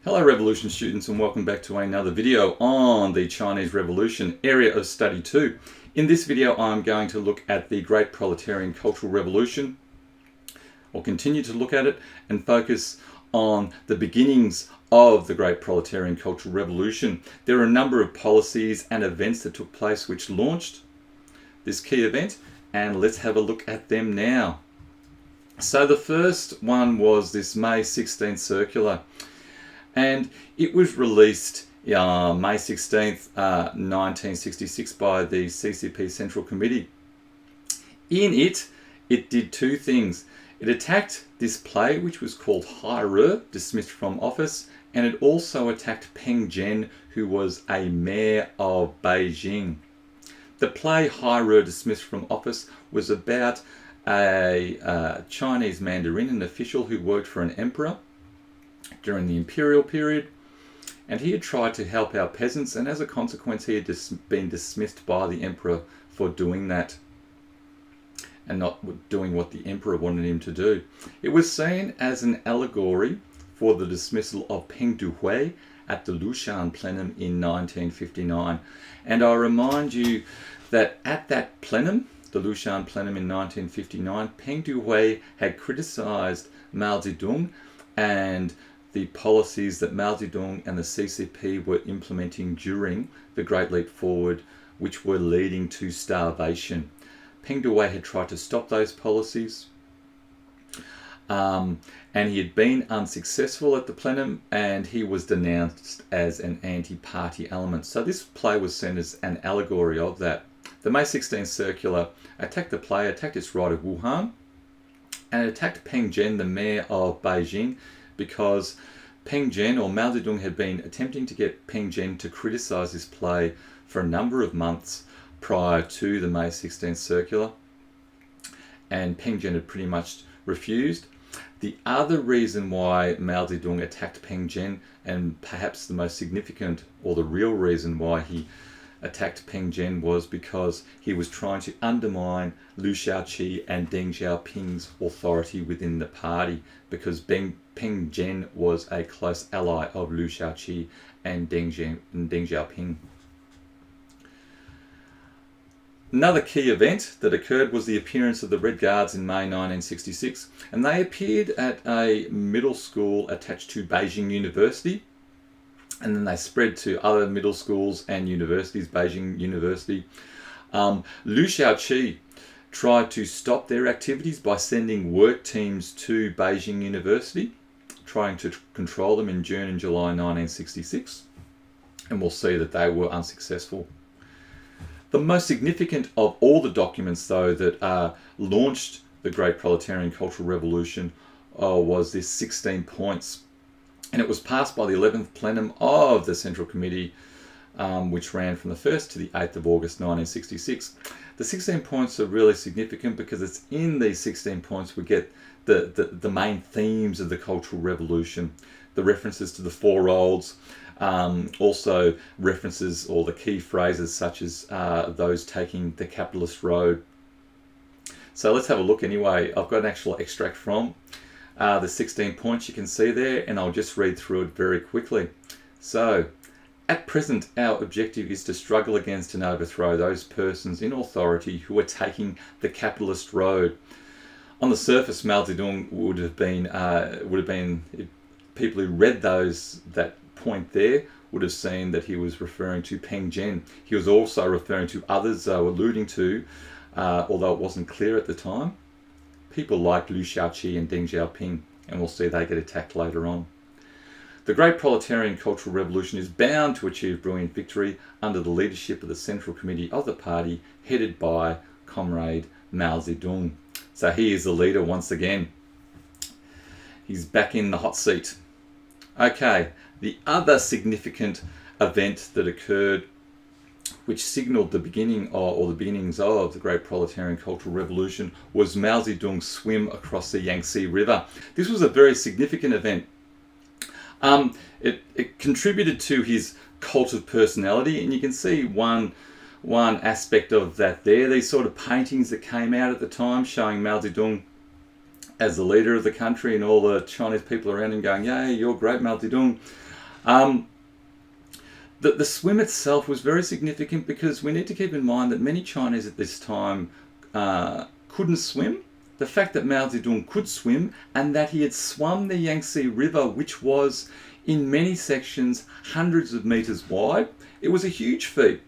Hello Revolution students, and welcome back to another video on the Chinese Revolution, area of study 2. In this video I'm going to look at the Great Proletarian Cultural Revolution, or continue to look at it, and focus on the beginnings of the Great Proletarian Cultural Revolution. There are a number of policies and events that took place which launched this key event, and let's have a look at them now. So the first one was this May 16th circular, and it was released May 16th, 1966 by the CCP Central Committee. In it did two things. It attacked this play, which was called Hai Re, dismissed from office, and it also attacked Peng Zhen, who was a mayor of Beijing. The play Hai Re, dismissed from office, was about a Chinese mandarin, an official who worked for an emperor during the imperial period, and he had tried to help our peasants, and as a consequence he had been dismissed by the emperor for doing that and not doing what the emperor wanted him to do. It was seen as an allegory for the dismissal of Peng Duhui at the Lushan plenum in 1959. And I remind you that at that plenum, the Lushan plenum in 1959, Peng Duhui had criticized Mao Zedong and the policies that Mao Zedong and the CCP were implementing during the Great Leap Forward, which were leading to starvation. Peng Duhui had tried to stop those policies, and he had been unsuccessful at the plenum, and he was denounced as an anti-party element. So this play was seen as an allegory of that. The May 16th circular attacked the play, attacked its right of Wuhan, and it attacked Peng Zhen, the mayor of Beijing, because Peng Zhen, or Mao Zedong, had been attempting to get Peng Zhen to criticize this play for a number of months prior to the May 16th circular, and Peng Zhen had pretty much refused. The other reason why Mao Zedong attacked Peng Zhen, and perhaps the most significant or the real reason why he attacked Peng Zhen, was because he was trying to undermine Liu Shaoqi and Deng Xiaoping's authority within the party, because Peng Zhen was a close ally of Liu Shaoqi and Deng Xiaoping. Another key event that occurred was the appearance of the Red Guards in May 1966, and they appeared at a middle school attached to Beijing University, and then they spread to other middle schools and universities, Beijing University. Liu Shaoqi tried to stop their activities by sending work teams to Beijing University, trying to control them in June and July 1966, and we'll see that they were unsuccessful. The most significant of all the documents, though, that launched the Great Proletarian Cultural Revolution was this 16 points. And it was passed by the 11th plenum of the Central Committee, which ran from the 1st to the 8th of August 1966. The 16 points are really significant because it's in these 16 points we get the main themes of the Cultural Revolution, the references to the Four Olds, also references or the key phrases such as those taking the capitalist road. So let's have a look anyway. I've got an actual extract from the 16 points you can see there, and I'll just read through it very quickly. So, at present, our objective is to struggle against and overthrow those persons in authority who are taking the capitalist road. On the surface, Mao Zedong would have been people who read that point there would have seen that he was referring to Peng Zhen. He was also referring to others alluding to, although it wasn't clear at the time, people like Liu Shaoqi and Deng Xiaoping, and we'll see they get attacked later on. The Great Proletarian Cultural Revolution is bound to achieve brilliant victory under the leadership of the Central Committee of the party, headed by Comrade Mao Zedong. So he is the leader once again. He's back in the hot seat. Okay, the other significant event that occurred, which signalled the beginning or the beginnings of the Great Proletarian Cultural Revolution, was Mao Zedong's swim across the Yangtze River. This was a very significant event. It contributed to his cult of personality, and you can see one aspect of that there. These sort of paintings that came out at the time showing Mao Zedong as the leader of the country, and all the Chinese people around him going, "Yay, you're great, Mao Zedong." The swim itself was very significant because we need to keep in mind that many Chinese at this time couldn't swim. The fact that Mao Zedong could swim and that he had swum the Yangtze River, which was in many sections hundreds of meters wide, it was a huge feat.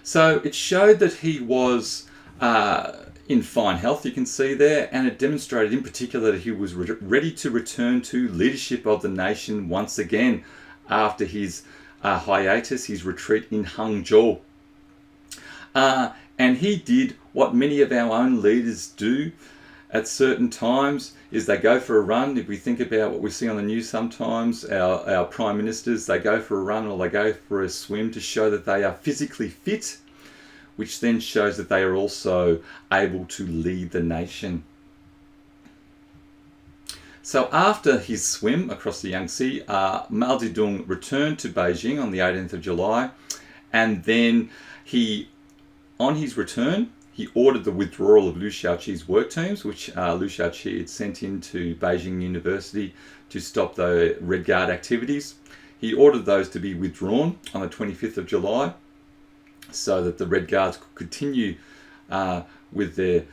So it showed that he was in fine health, you can see there, and it demonstrated in particular that he was ready to return to leadership of the nation once again after his hiatus, his retreat in Hangzhou. And he did what many of our own leaders do at certain times, is they go for a run. If we think about what we see on the news sometimes, our prime ministers, they go for a run or they go for a swim to show that they are physically fit, which then shows that they are also able to lead the nation. So after his swim across the Yangtze, Mao Zedong returned to Beijing on the 18th of July, and then on his return, he ordered the withdrawal of Liu Shaoqi's work teams, which Liu Shaoqi had sent into Beijing University to stop the Red Guard activities. He ordered those to be withdrawn on the 25th of July so that the Red Guards could continue with their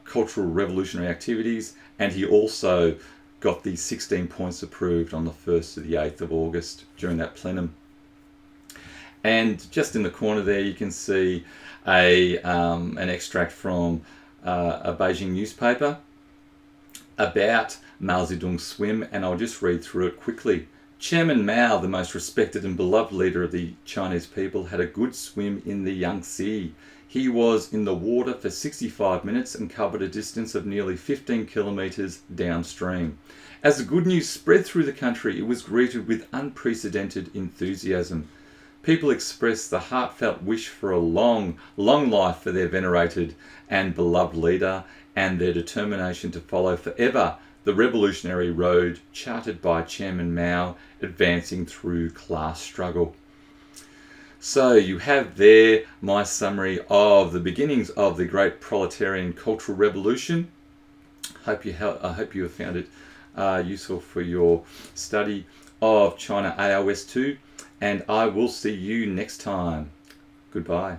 cultural revolutionary activities, and he also got the 16 points approved on the 1st to the 8th of August during that plenum. And just in the corner there you can see an extract from a Beijing newspaper about Mao Zedong's swim, and I'll just read through it quickly. Chairman Mao, the most respected and beloved leader of the Chinese people, had a good swim in the Yangtze. He was in the water for 65 minutes and covered a distance of nearly 15 kilometres downstream. As the good news spread through the country, it was greeted with unprecedented enthusiasm. People expressed the heartfelt wish for a long, long life for their venerated and beloved leader, and their determination to follow forever the revolutionary road charted by Chairman Mao, advancing through class struggle. So you have there my summary of the beginnings of the Great Proletarian Cultural Revolution. I hope you have found it useful for your study of China AOS 2, and I will see you next time. Goodbye.